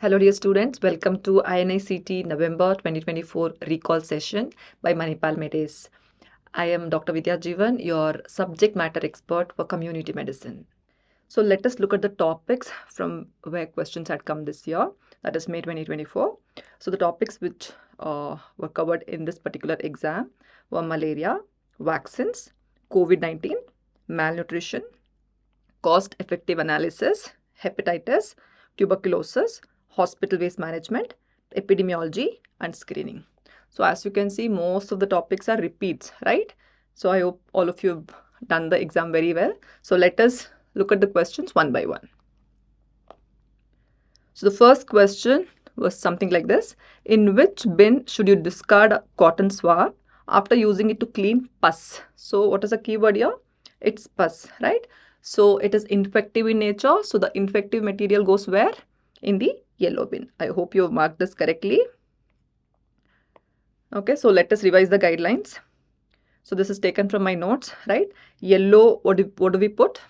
Hello dear students, welcome to INI-CET November 2024 recall session by Manipal MedAce. I am Dr. Vidya Jeevan, your subject matter expert for community medicine. So let us look at the topics from where questions had come this year, that is May 2024. So the topics which were covered in this particular exam were malaria, vaccines, COVID-19, malnutrition, cost-effective analysis, hepatitis, tuberculosis, hospital waste management, epidemiology, and screening. So as you can see, most of the topics are repeats, right? So I hope all of you have done the exam very well. So let us look at the questions one by one. So the first question was something like this. In which bin should you discard a cotton swab after using it to clean pus? So what is the keyword here? It's pus, right? So it is infective in nature. So the infective material goes where? In the yellow bin. I hope you have marked this correctly. Okay, so let us revise the guidelines. So this is taken from my notes, right? Yellow, what do we put?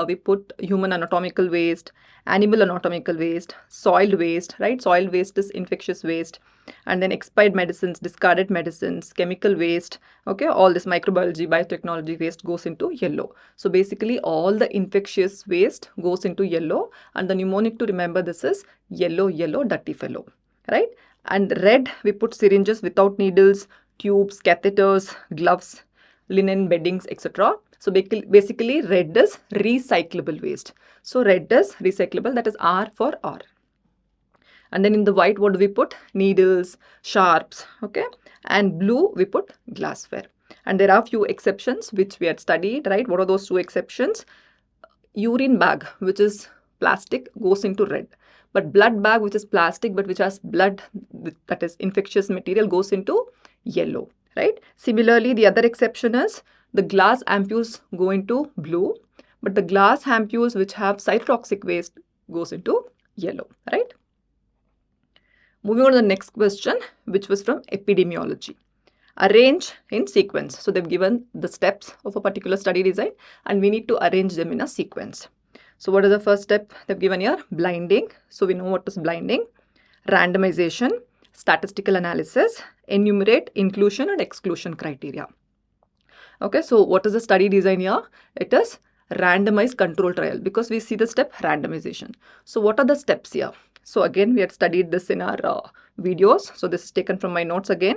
We put human anatomical waste, animal anatomical waste, soil waste, right? Soil waste is infectious waste. And then expired medicines, discarded medicines, chemical waste, okay? All this microbiology, biotechnology waste goes into yellow. So basically all the infectious waste goes into yellow, and the mnemonic to remember this is yellow, yellow, dirty fellow, right? And red, we put syringes without needles, tubes, catheters, gloves, linen beddings, etc. So basically red is recyclable waste. So red is recyclable, that is R for R. And then in the white, what do we put? Needles, sharps, okay? And blue, we put glassware. And there are few exceptions which we had studied, right? What are those two exceptions? Urine bag, which is plastic, goes into red. But blood bag, which is plastic, but which has blood, that is infectious material, goes into yellow, right? Similarly, the other exception is the glass ampoules go into blue, but the glass ampoules which have cytotoxic waste goes into yellow, right? Moving on to the next question, which was from epidemiology. Arrange in sequence. So they've given the steps of a particular study design and we need to arrange them in a sequence. So what is the first step they've given here? Blinding. So we know what is blinding. Randomization, statistical analysis, enumerate inclusion and exclusion criteria. Okay, so what is the study design here? It is randomized control trial because we see the step randomization. So what are the steps here? So again, we had studied this in our videos. So this is taken from my notes again.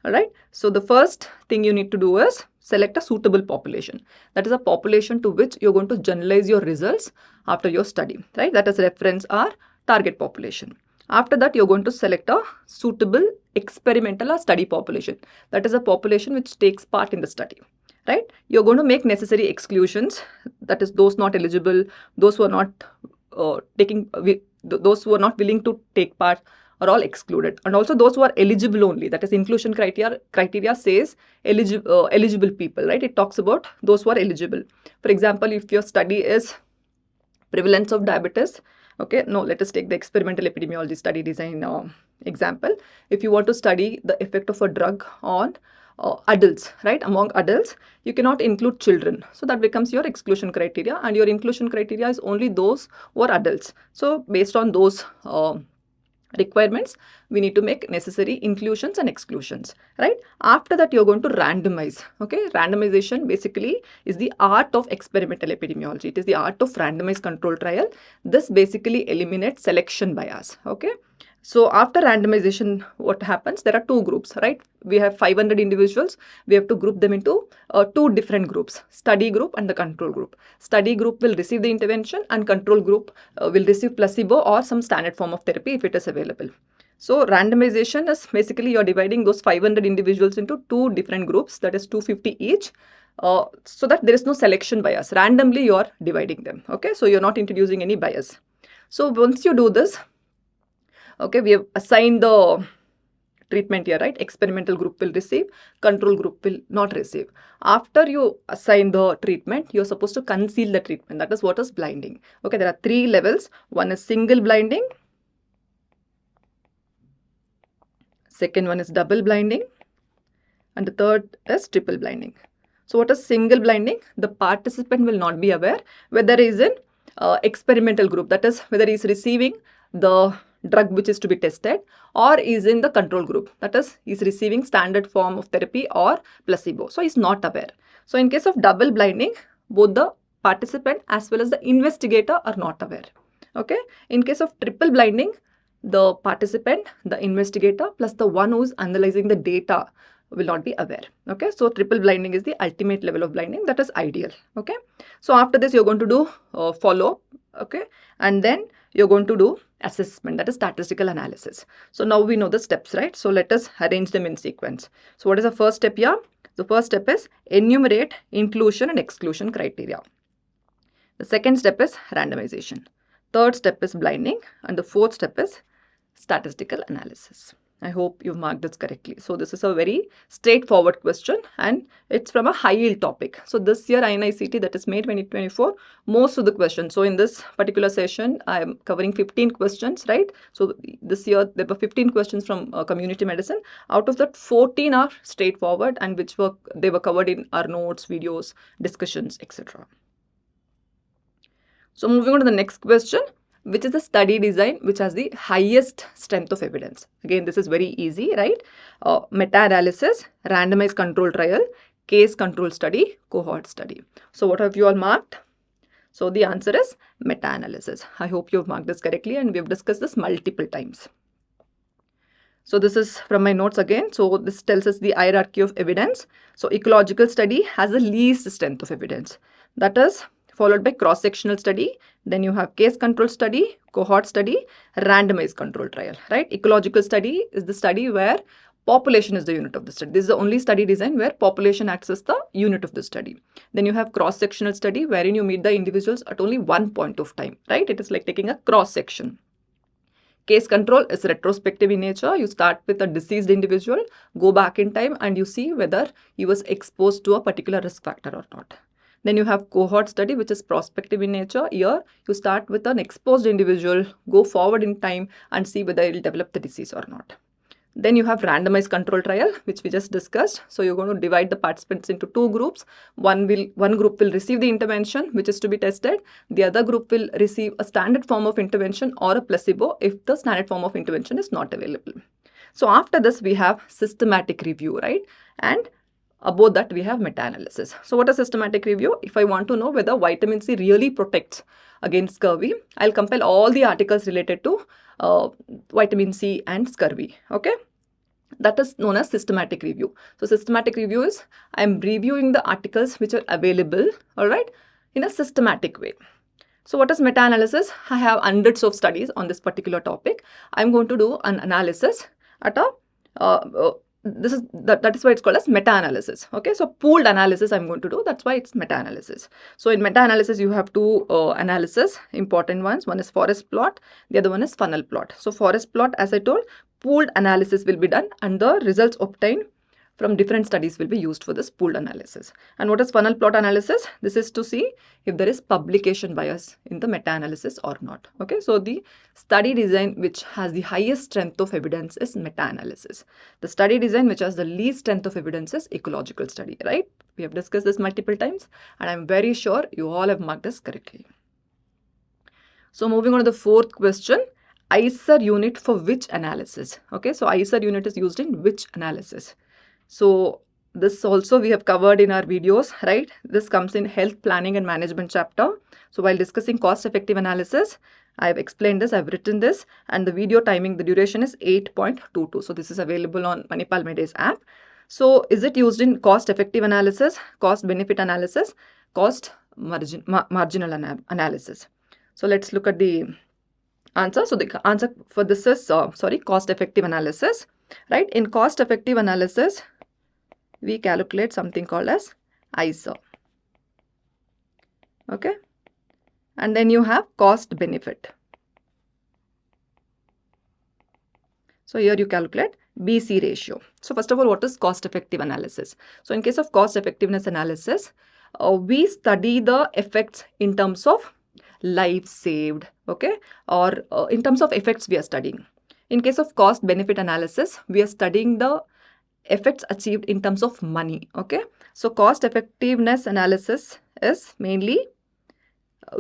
All right. So the first thing you need to do is select a suitable population. That is a population to which you're going to generalize your results after your study, right? That is reference or target population. After that, you're going to select a suitable experimental or study population. That is a population which takes part in the study, right? You're going to make necessary exclusions. That is those not eligible, those who are not those who are not willing to take part are all excluded, and also those who are eligible only, that is inclusion criteria says eligible people, right? It talks about those who are eligible. For example, if your study is prevalence of diabetes, okay, no, let us take the experimental epidemiology study design example. If you want to study the effect of a drug on adults, right, among adults, you cannot include children. So that becomes your exclusion criteria, and your inclusion criteria is only those who are adults. So based on those requirements, we need to make necessary inclusions and exclusions, right? After that, you're going to randomize. Okay, randomization basically is the art of experimental epidemiology. It is the art of randomized control trial. This basically eliminates selection bias. Okay, so after randomization, what happens? There are two groups, right? We have 500 individuals. We have to group them into two different groups, study group and the control group. Study group will receive the intervention and control group will receive placebo or some standard form of therapy if it is available. So randomization is basically you're dividing those 500 individuals into two different groups, that is 250 each. So that there is no selection bias. Randomly you're dividing them. Okay, so you're not introducing any bias. So once you do this, okay, we have assigned the treatment here, right? Experimental group will receive, control group will not receive. After you assign the treatment, you're supposed to conceal the treatment. That is what is blinding. Okay, there are three levels. One is single blinding. Second one is double blinding. And the third is triple blinding. So what is single blinding? The participant will not be aware whether he is in experimental group. That is whether he is receiving the drug which is to be tested, or is in the control group, that is receiving standard form of therapy or placebo. So he's not aware. So in case of double blinding, both the participant as well as the investigator are not aware. Okay. In case of triple blinding, the participant, the investigator, plus the one who is analyzing the data will not be aware. Okay. So triple blinding is the ultimate level of blinding, that is ideal. Okay. So after this, you're going to do follow-up. Okay. And then you're going to do assessment, that is statistical analysis. So now we know the steps, right? So let us arrange them in sequence. So what is the first step here? The first step is enumerate inclusion and exclusion criteria. The second step is randomization. Third step is blinding. And the fourth step is statistical analysis. I hope you've marked this correctly. So this is a very straightforward question and it's from a high yield topic. So this year INI-CET, that is May 2024, most of the questions. So in this particular session, I am covering 15 questions, right? So this year there were 15 questions from community medicine. Out of that, 14 are straightforward and they were covered in our notes, videos, discussions, etc. So moving on to the next question. Which is the study design which has the highest strength of evidence? Again, this is very easy, right? Meta-analysis, randomized control trial, case control study, cohort study. So what have you all marked? So the answer is meta-analysis. I hope you have marked this correctly and we have discussed this multiple times. So this is from my notes again. So this tells us the hierarchy of evidence. So ecological study has the least strength of evidence. That is followed by cross-sectional study. Then you have case control study, cohort study, randomized control trial, right? Ecological study is the study where population is the unit of the study. This is the only study design where population acts as the unit of the study. Then you have cross-sectional study wherein you meet the individuals at only one point of time, right? It is like taking a cross-section. Case control is retrospective in nature. You start with a deceased individual, go back in time and you see whether he was exposed to a particular risk factor or not. Then you have cohort study, which is prospective in nature. Here, you start with an exposed individual, go forward in time and see whether it will develop the disease or not. Then you have randomized control trial, which we just discussed. So you're going to divide the participants into two groups. One group will receive the intervention, which is to be tested. The other group will receive a standard form of intervention or a placebo if the standard form of intervention is not available. So after this, we have systematic review, right? And above that, we have meta-analysis. So what is systematic review? If I want to know whether vitamin C really protects against scurvy, I'll compile all the articles related to vitamin C and scurvy. Okay. That is known as systematic review. So systematic review is I'm reviewing the articles which are available, all right, in a systematic way. So what is meta-analysis? I have hundreds of studies on this particular topic. I'm going to do an analysis at a that is why it's called as meta-analysis. Okay, so pooled analysis I'm going to do. That's why it's meta-analysis. So in meta-analysis, you have two analysis, important ones. One is forest plot, the other one is funnel plot. So forest plot, as I told, pooled analysis will be done and the results obtained from different studies will be used for this pooled analysis. And what is funnel plot analysis? This is to see if there is publication bias in the meta-analysis or not. Okay, so the study design which has the highest strength of evidence is meta-analysis. The study design which has the least strength of evidence is ecological study, right? We have discussed this multiple times and I'm very sure you all have marked this correctly. So moving on to the fourth question. ICER unit for which analysis? Okay, so ICER unit is used in which analysis? So this also we have covered in our videos, right? This comes in health planning and management chapter. So while discussing cost-effective analysis, I have explained this, I've written this, and the video timing, the duration is 8.22. So this is available on Manipal MedAce app. So is it used in cost-effective analysis, cost-benefit analysis, marginal analysis? So let's look at the answer. So the answer for this is, cost-effective analysis, right? In cost-effective analysis, we calculate something called as ICER. Okay. And then you have cost benefit. So here you calculate BC ratio. So first of all, what is cost effective analysis? So in case of cost effectiveness analysis, we study the effects in terms of lives saved, okay, or in terms of effects we are studying. In case of cost benefit analysis, we are studying the effects achieved in terms of money. Okay, so cost effectiveness analysis is mainly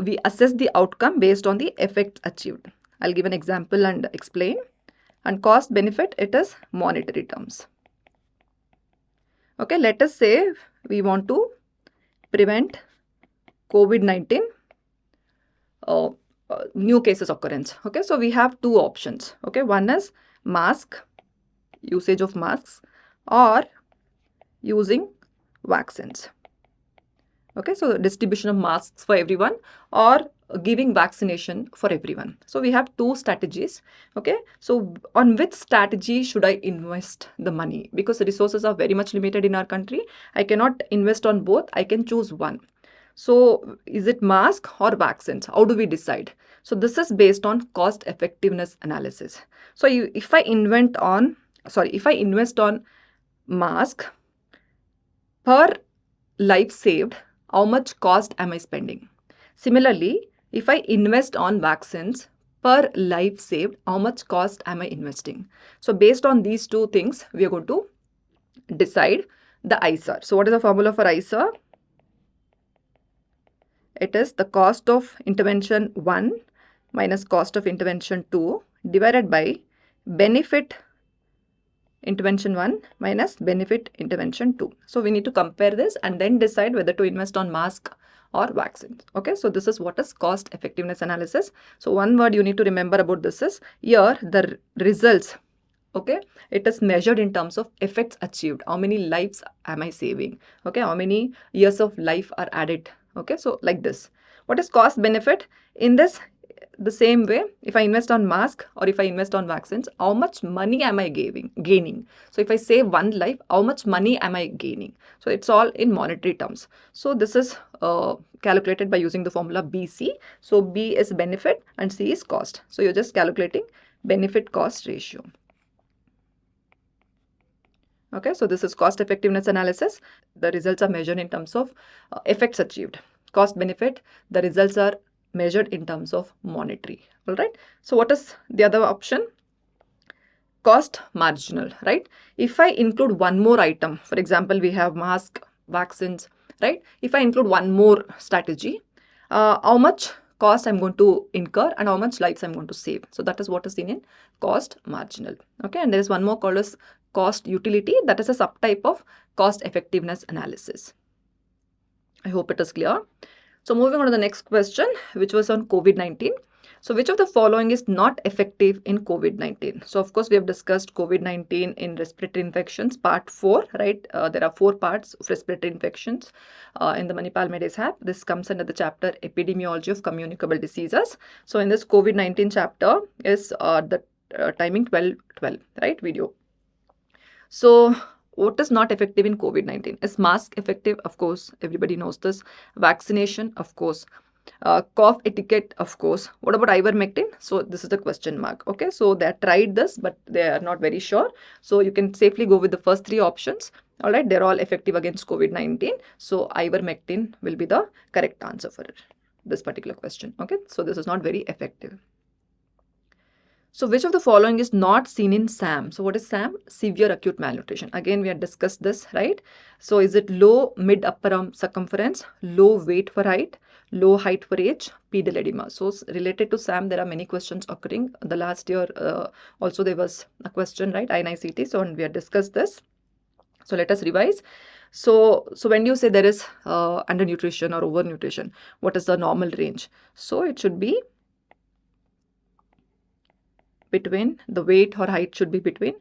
we assess the outcome based on the effects achieved. I'll give an example and explain. And cost benefit, it is monetary terms. Okay, let us say we want to prevent COVID-19 new cases occurrence. Okay, so we have two options. Okay, one is usage of masks, or using vaccines. Okay, so distribution of masks for everyone, or giving vaccination for everyone. So we have two strategies. Okay, so on which strategy should I invest the money? Because the resources are very much limited in our country. I cannot invest on both. I can choose one. So is it mask or vaccines? How do we decide? So this is based on cost effectiveness analysis. So if I invest on mask, per life saved, how much cost am I spending? Similarly, if I invest on vaccines, per life saved, how much cost am I investing? So based on these two things, we are going to decide the ICER. So what is the formula for ICER? It is the cost of intervention 1 minus cost of intervention 2 divided by benefit intervention 1 minus benefit intervention 2. So we need to compare this and then decide whether to invest on mask or vaccines. Okay, so this is what is cost effectiveness analysis. So one word you need to remember about this is, here the results, okay, it is measured in terms of effects achieved. How many lives am I saving? Okay, how many years of life are added? Okay, so like this. What is cost benefit? In this, the same way, if I invest on mask or if I invest on vaccines, how much money am I gaining? So if I save one life, how much money am I gaining? So it's all in monetary terms. So this is calculated by using the formula BC. So B is benefit and C is cost. So you're just calculating benefit cost ratio. Okay, so this is cost effectiveness analysis. The results are measured in terms of effects achieved. Cost benefit, the results are measured in terms of monetary. All right. So what is the other option? Cost marginal, right? If I include one more item, for example, we have mask, vaccines, right? If I include one more strategy, how much cost I'm going to incur and how much lives I'm going to save. So that is what is seen in cost marginal. Okay, and there is one more called as cost utility. That is a subtype of cost effectiveness analysis. I hope it is clear. So moving on to the next question, which was on COVID-19. So which of the following is not effective in COVID-19? So of course, we have discussed COVID-19 in respiratory infections, part 4, right? There are 4 parts of respiratory infections in the Manipal MedAce app. This comes under the chapter Epidemiology of Communicable Diseases. So in this COVID-19 chapter is the timing 12:12, right? Video. So what is not effective in COVID-19? Is mask effective? Of course, everybody knows this. Vaccination, of course. Cough etiquette, of course. What about ivermectin? So this is the question mark. Okay, so they have tried this, but they are not very sure. So you can safely go with the first 3 options. All right, they're all effective against COVID-19. So ivermectin will be the correct answer for this particular question. Okay, so this is not very effective. So which of the following is not seen in SAM? So what is SAM? Severe acute malnutrition. Again, we had discussed this, right? So is it low mid upper arm circumference, low weight for height, low height for age, pedal edema? So related to SAM, there are many questions occurring. The last year also there was a question, right? INI-CET. So we had discussed this. So let us revise. So when you say there is undernutrition or overnutrition, what is the normal range? So it should be between, the weight or height should be between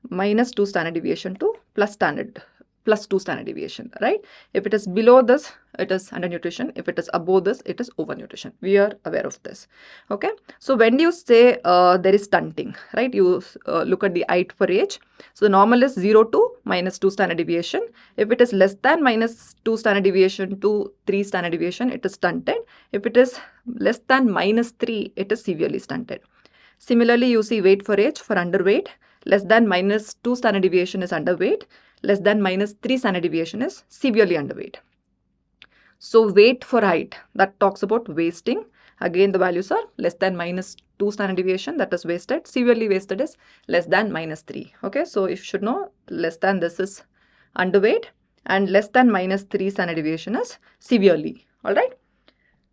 -2 standard deviation to plus 2 standard deviation, right? If it is below this, it is undernutrition. If it is above this, it is overnutrition. We are aware of this. Okay. So when you say there is stunting, right? You look at the height for age. So the normal is 0 to -2 standard deviation. If it is less than -2 standard deviation to 3 standard deviation, it is stunted. If it is less than -3, it is severely stunted. Similarly, you see weight for age for underweight, less than -2 standard deviation is underweight, less than -3 standard deviation is severely underweight. So weight for height, that talks about wasting. Again, the values are less than -2 standard deviation, that is wasted. Severely wasted is less than -3. Okay, so you should know less than this is underweight and less than -3 standard deviation is severely. All right.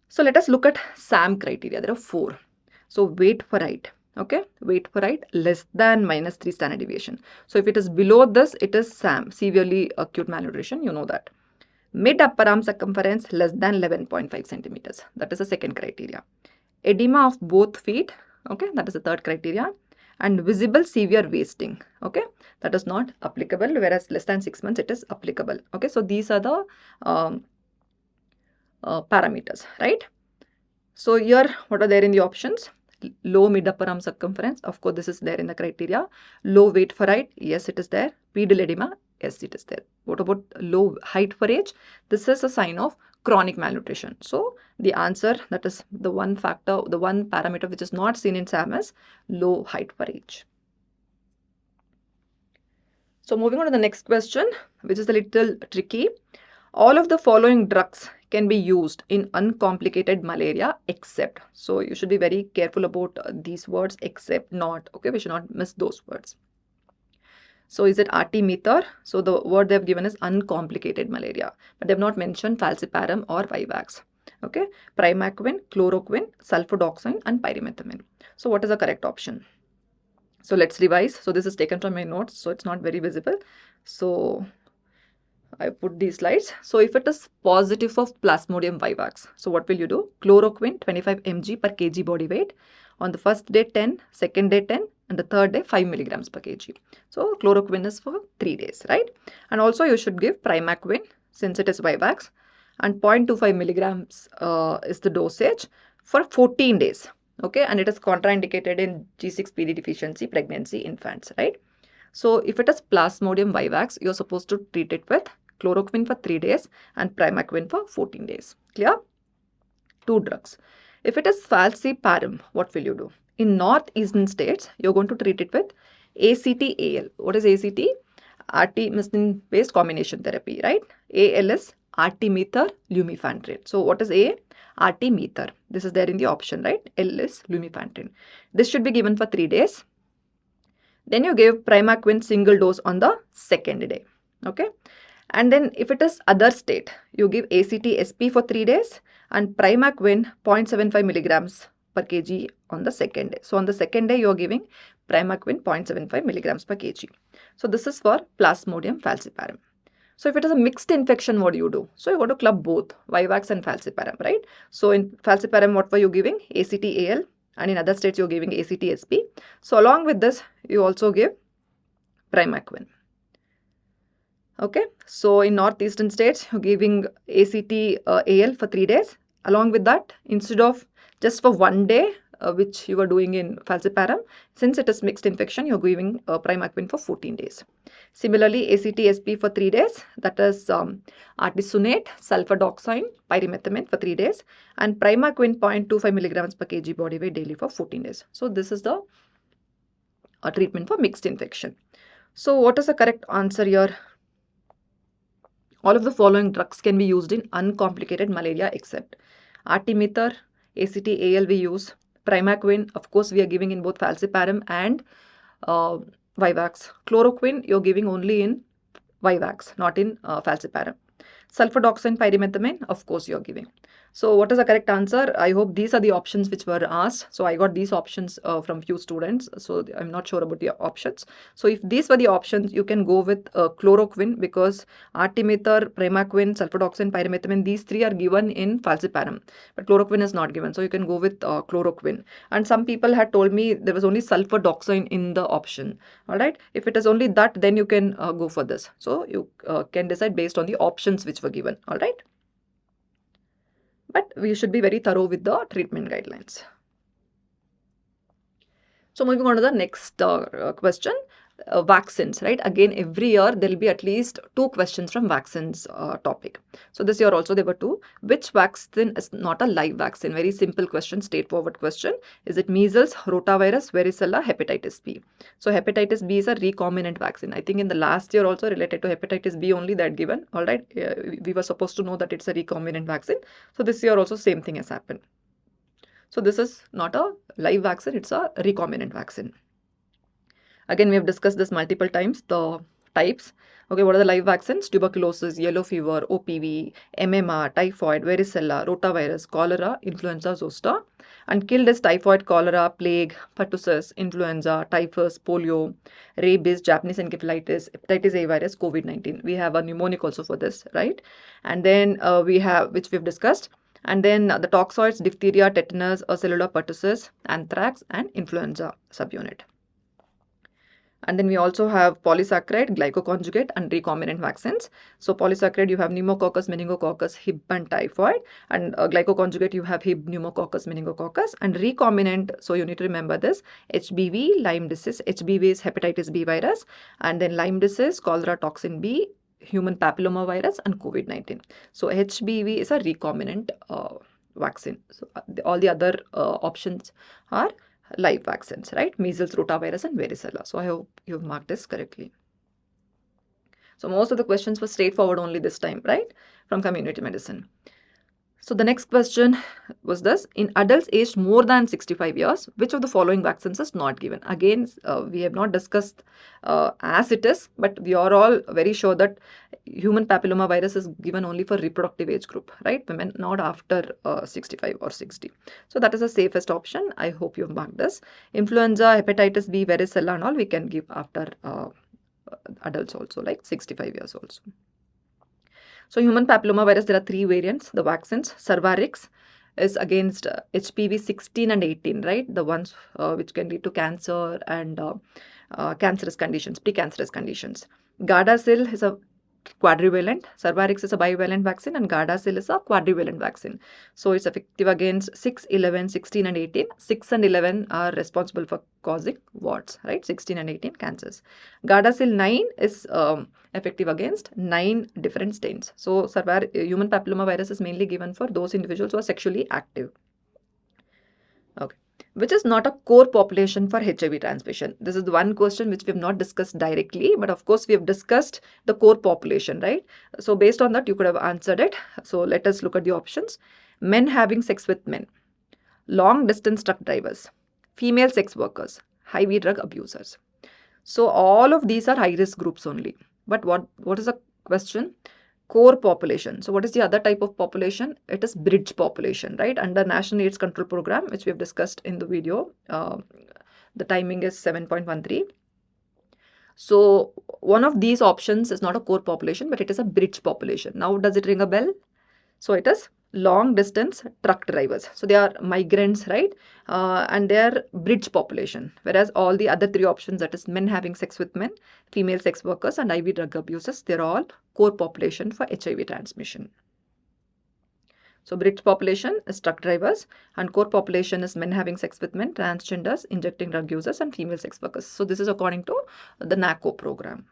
So let us look at SAM criteria. There are 4. So weight for height. Okay, weight for height less than -3 standard deviation. So if it is below this, it is SAM, severely acute malnutrition, you know that. Mid upper arm circumference less than 11.5 centimeters. That is the second criteria. Edema of both feet. Okay, that is the third criteria. And visible severe wasting. Okay, that is not applicable, whereas less than 6 months it is applicable. Okay, so these are the parameters, right? So here, what are there in the options? Low mid upper arm circumference, of course this is there in the criteria. Low weight for height, yes it is there. Pedal edema, yes it is there. What about low height for age? This is a sign of chronic malnutrition. So the answer, that is the one factor, the one parameter which is not seen in SAM is low height for age. So moving on to the next question, which is a little tricky. All of the following drugs can be used in uncomplicated malaria except. So you should be very careful about these words, except, not. Okay, we should not miss those words. So is it artemether? So the word they have given is uncomplicated malaria, but they have not mentioned falciparum or Vivax. Okay, primaquine, chloroquine, sulfadoxine and pyrimethamine. So what is the correct option? So let's revise. So this is taken from my notes, so it's not very visible. So I put these slides. So if it is positive of Plasmodium vivax, so what will you do? Chloroquine 25 mg per kg body weight. On the first day 10, second day 10 and the third day 5 milligrams per kg. So chloroquine is for 3 days, right? And also you should give primaquine since it is vivax, and 0.25 milligrams is the dosage for 14 days. Okay, and it is contraindicated in G6PD deficiency pregnancy infants, right? So if it is Plasmodium vivax, you're supposed to treat it with chloroquine for 3 days and primaquine for 14 days. Clear? 2 drugs. If it is falciparum, what will you do? In northeastern states, you're going to treat it with ACT-AL. What is ACT? Artemisinin-based combination therapy, right? AL is artemether lumefantrine. So what is A? Artemether. This is there in the option, right? L is lumefantrine. This should be given for 3 days. Then you give primaquine single dose on the second day. Okay. And then if it is other state, you give ACT-SP for 3 days and primaquine 0.75 milligrams per kg on the second day. So on the second day, you are giving primaquine 0.75 milligrams per kg. So this is for Plasmodium falciparum. So if it is a mixed infection, what do you do? So you go to club both Vivax and falciparum, right? So in falciparum, what were you giving? ACT-AL, and in other states, you're giving ACT-SP. So along with this, you also give primaquine. Okay, so in northeastern states, you're giving ACT-AL for 3 days. Along with that, instead of just for 1 day, which you were doing in falciparum, since it is mixed infection, you're giving primaquine for 14 days. Similarly, ACT-SP for 3 days, that is artesunate, sulfadoxine, pyrimethamine for 3 days, and primaquine 0.25 milligrams per kg body weight daily for 14 days. So this is the treatment for mixed infection. So what is the correct answer here? All of the following drugs can be used in uncomplicated malaria except artemether, ACT-AL we use, primaquine, of course we are giving in both falciparum and Vivax. Chloroquine you're giving only in Vivax, not in falciparum. Sulfadoxine, pyrimethamine, of course you're giving. So what is the correct answer? I hope these are the options which were asked. So I got these options from few students. So I'm not sure about the options. So if these were the options, you can go with chloroquine, because artemether, primaquine, sulfadoxine, pyrimethamine, these 3 are given in falciparum, but chloroquine is not given. So you can go with chloroquine. And some people had told me there was only sulfadoxine in the option. All right. If it is only that, then you can go for this. So you can decide based on the options which were given. All right. But we should be very thorough with the treatment guidelines. So moving on to the next question, vaccines, right? Again, every year there will be at least 2 questions from vaccines topic. So this year also there were 2. Which vaccine is not a live vaccine? Very simple question, straightforward question. Is it measles, rotavirus, varicella, hepatitis B? So hepatitis B is a recombinant vaccine. I think in the last year also related to hepatitis B only that given. All right, we were supposed to know that it's a recombinant vaccine. So this year also same thing has happened. So this is not a live vaccine, it's a recombinant vaccine. Again, we have discussed this multiple times. The types. Okay, what are the live vaccines? Tuberculosis, yellow fever, OPV, MMR, typhoid, varicella, rotavirus, cholera, influenza, zoster. And killed is typhoid, cholera, plague, pertussis, influenza, typhus, polio, rabies, Japanese encephalitis, hepatitis A virus, COVID-19. We have a mnemonic also for this, right? And then we have, which we've discussed. And then the toxoids, diphtheria, tetanus, cellular pertussis, anthrax, and influenza subunit. And then we also have polysaccharide, glycoconjugate, and recombinant vaccines. So polysaccharide, you have pneumococcus, meningococcus, Hib, and typhoid. And glycoconjugate, you have Hib, pneumococcus, meningococcus. And recombinant, so you need to remember this, HBV, Lyme disease. HBV is hepatitis B virus. And then Lyme disease, cholera toxin B, human papilloma virus, and COVID-19. So HBV is a recombinant vaccine. So all the other options are live vaccines, right? Measles, rotavirus, and varicella. So I hope you've marked this correctly. So most of the questions were straightforward only this time, right? From community medicine. So the next question was this: in adults aged more than 65 years, which of the following vaccines is not given? Again, we have not discussed as it is, but we are all very sure that human papilloma virus is given only for reproductive age group, right? Women, not after 65 or 60. So that is the safest option. I hope you've marked this. Influenza, hepatitis B, varicella and all we can give after adults also, like 65 years also. So human papilloma virus, there are 3 variants, the vaccines. Cervarix is against HPV 16 and 18, right? The ones which can lead to cancer and cancerous conditions, precancerous conditions. Gardasil is a quadrivalent, Cervarix is a bivalent vaccine, and Gardasil is a quadrivalent vaccine. So it's effective against 6, 11, 16 and 18. 6 and 11 are responsible for causing warts, right? 16 and 18 cancers. Gardasil 9 is effective against 9 different stains. So human papilloma virus is mainly given for those individuals who are sexually active. Okay. Which is not a core population for HIV transmission? This is the one question which we have not discussed directly, but of course we have discussed the core population, right? So based on that, you could have answered it. So let us look at the options. Men having sex with men, long distance truck drivers, female sex workers, HIV drug abusers. So all of these are high risk groups only. But what is the question? Core population. So what is the other type of population? It is bridge population, right? Under National AIDS Control Program, which we have discussed in the video. The timing is 7.13. So one of these options is not a core population, but it is a bridge population. Now, does it ring a bell? So it is long distance truck drivers. So they are migrants, right? And they are bridge population. Whereas all the other 3 options, that is men having sex with men, female sex workers and IV drug abusers, they're all core population for HIV transmission. So bridge population is truck drivers and core population is men having sex with men, transgenders, injecting drug users and female sex workers. So this is according to the NACO program.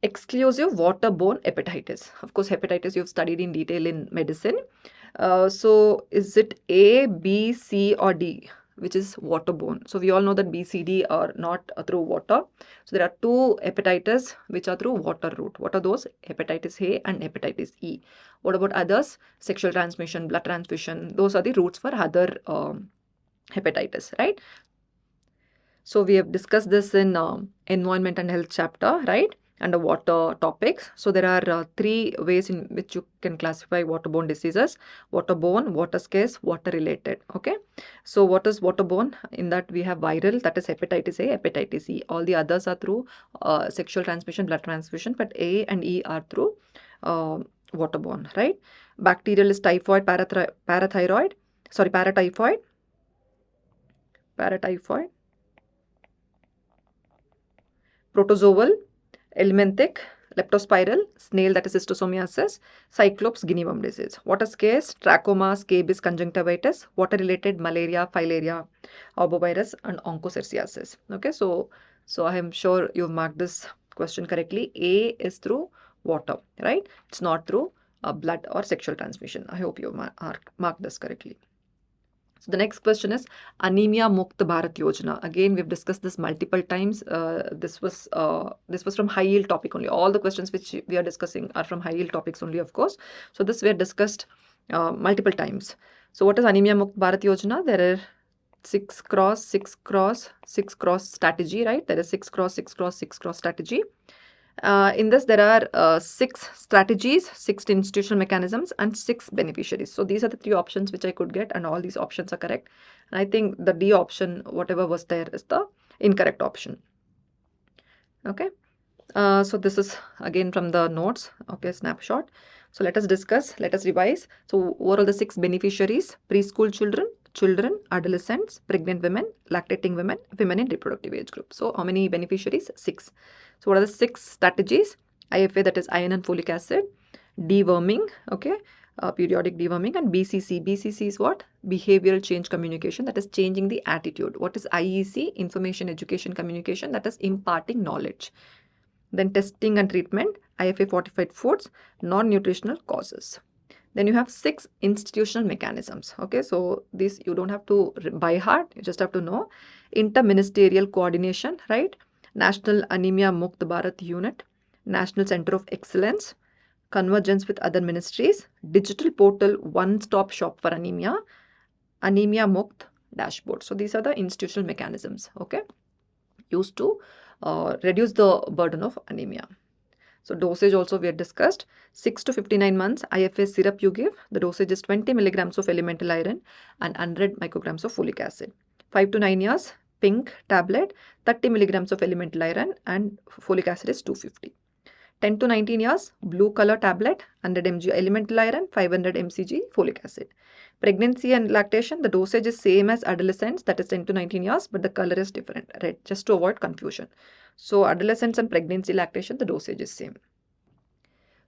Exclusive waterborne hepatitis. Of course, hepatitis you've studied in detail in medicine. So is it A, B, C or D, which is waterborne? So we all know that B, C, D are not through water. So there are 2 hepatitis which are through water route. What are those? Hepatitis A and hepatitis E. What about others? Sexual transmission, blood transfusion. Those are the routes for other hepatitis, right? So we have discussed this in environment and health chapter, right? Under water topics. So there are 3 ways in which you can classify waterborne diseases: waterborne, water scarce, water related. Okay. So what is waterborne? In that we have viral, that is hepatitis A, hepatitis E. All the others are through sexual transmission, blood transfusion, but A and E are through waterborne, right? Bacterial is typhoid, paratyphoid, protozoal, helminthic, leptospiral, snail, that is schistosomiasis, cyclops, guinea worm disease. Water scarce, trachoma, scabies, conjunctivitis, water related, malaria, filaria, arbovirus and onchocerciasis. Okay, so I am sure you've marked this question correctly. A is through water, right? It's not through blood or sexual transmission. I hope you marked this correctly. So the next question is Anemia Mukt Bharat Yojana. Again, we've discussed this multiple times. This was from high yield topic only. All the questions which we are discussing are from high yield topics only, of course. So this we have discussed multiple times. So what is Anemia Mukt Bharat Yojana? There are 6 cross 6 cross 6 cross strategy, right? There is 6 cross 6 cross 6 cross strategy. In this, there are 6 strategies, 6 institutional mechanisms, and 6 beneficiaries. So these are the 3 options which I could get, and all these options are correct. And I think the D option, whatever was there, is the incorrect option. Okay. So this is again from the notes. Okay, snapshot. So let us discuss, let us revise. So what are the 6 beneficiaries? Preschool children, adolescents, pregnant women, lactating women, women in reproductive age group. So how many beneficiaries? 6. So what are the 6 strategies? IFA, that is iron and folic acid, deworming, okay, periodic deworming, and BCC. BCC is what? Behavioral change communication, that is changing the attitude. What is IEC? Information, education, communication, that is imparting knowledge. Then testing and treatment, IFA fortified foods, non-nutritional causes. Then you have 6 institutional mechanisms. Okay, so this you don't have to by heart, you just have to know. Interministerial coordination, right? National Anemia Mukt Bharat Unit, National Center of Excellence, convergence with other ministries, digital portal, one-stop shop for anemia, Anemia Mukt dashboard. So these are the institutional mechanisms, okay, used to reduce the burden of anemia. So dosage also we had discussed. 6 to 59 months IFA syrup you give. The dosage is 20 milligrams of elemental iron and 100 micrograms of folic acid. 5 to 9 years, pink tablet, 30 milligrams of elemental iron and folic acid is 250. 10 to 19 years, blue color tablet, 100 mg elemental iron, 500 mcg folic acid. Pregnancy and lactation, the dosage is same as adolescents, that is 10 to 19 years, but the color is different, red, just to avoid confusion. So adolescents and pregnancy lactation, the dosage is same.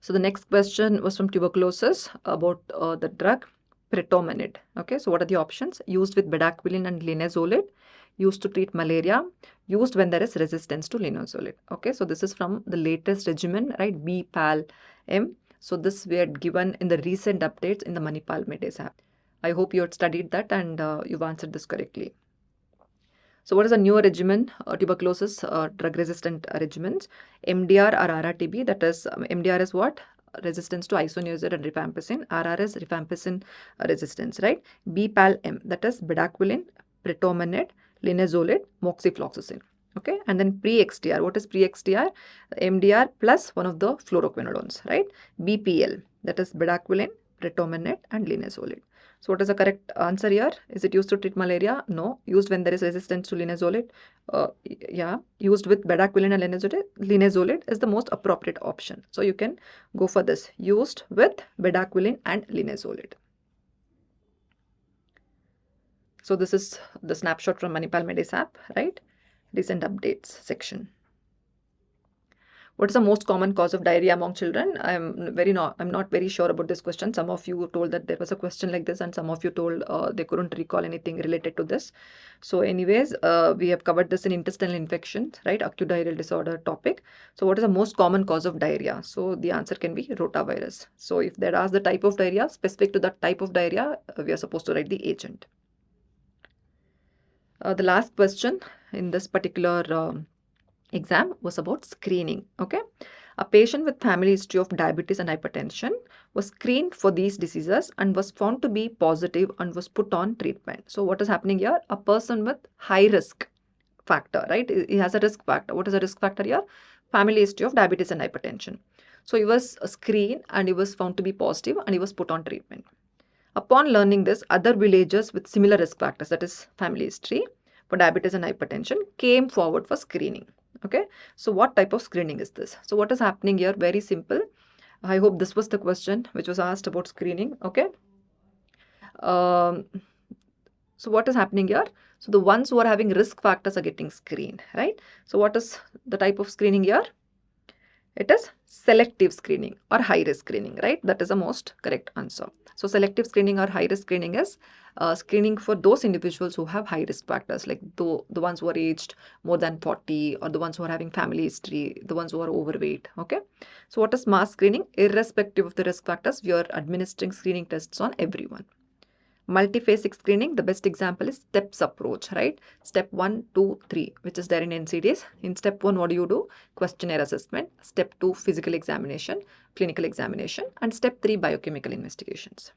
So the next question was from tuberculosis about the drug pretomanid. Okay, so what are the options? Used with bedaquiline and linezolid, used to treat malaria, used when there is resistance to linezolid. Okay, so this is from the latest regimen, right? BPAL-M. So this we had given in the recent updates in the Manipal MedAce app. I hope you had studied that and you've answered this correctly. So what is a newer regimen? Tuberculosis drug-resistant regimens. MDR or RRTB, that is MDR is what? Resistance to isoniazid and rifampicin. RR is rifampicin resistance, right? BPAL-M, that is bedaquiline, pretomanid, linezolid, moxifloxacin. Okay, and then pre-XDR. What is pre-XDR? MDR plus one of the fluoroquinolones, right? BPL, that is bedaquiline, pretomanid, and linezolid. So what is the correct answer here? Is it used to treat malaria? No. Used when there is resistance to linezolid? Yeah. Used with bedaquiline and linezolid is the most appropriate option. So you can go for this. Used with bedaquiline and linezolid. So this is the snapshot from Manipal MedAce app, right? Recent updates section. What is the most common cause of diarrhea among children? I'm not very sure about this question. Some of you told that there was a question like this and some of you told they couldn't recall anything related to this. So anyways, we have covered this in intestinal infections, right? Acute diarrheal disorder topic. So what is the most common cause of diarrhea? So the answer can be rotavirus. So if they ask the type of diarrhea, specific to that type of diarrhea, we are supposed to write the agent. The last question in this particular exam was about screening. Okay, a patient with family history of diabetes and hypertension was screened for these diseases and was found to be positive and was put on treatment. So what is happening here? A person with high risk factor, right? He has a risk factor. What is the risk factor here? Family history of diabetes and hypertension. So he was screened and he was found to be positive and he was put on treatment. Upon learning this, other villagers with similar risk factors, that is family history for diabetes and hypertension, came forward for screening. Okay, so what type of screening is this? So what is happening here? Very simple. I hope this was the question which was asked about screening. Okay. So what is happening here? So the ones who are having risk factors are getting screened, right? So what is the type of screening here? It is selective screening or high risk screening, right? That is the most correct answer. So selective screening or high risk screening is screening for those individuals who have high risk factors, like the ones who are aged more than 40 or the ones who are having family history, the ones who are overweight. Okay. So what is mass screening? Irrespective of the risk factors, we are administering screening tests on everyone. Multiphasic screening, the best example is STEPS approach, right? Step 1, 2, 3, which is there in NCDs. In step 1, what do you do? Questionnaire assessment. Step 2, physical examination, clinical examination. And step 3, biochemical investigations.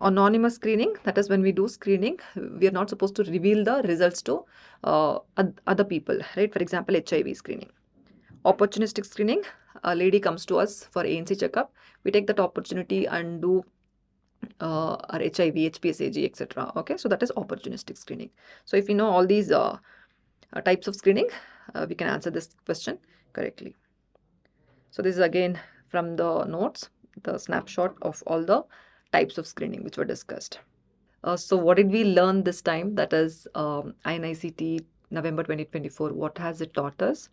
Anonymous screening, that is when we do screening, we are not supposed to reveal the results to other people, right? For example, HIV screening. Opportunistic screening, a lady comes to us for ANC checkup, we take that opportunity and do our HIV, HPSAG, etc. Okay, so that is opportunistic screening. So if you know all these types of screening, we can answer this question correctly. So this is again from the notes, the snapshot of all the types of screening which were discussed. So what did we learn this time? That is INICET November 2024. What has it taught us?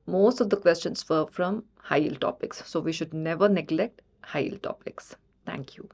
Most of the questions were from high yield topics. So we should never neglect high yield topics. Thank you.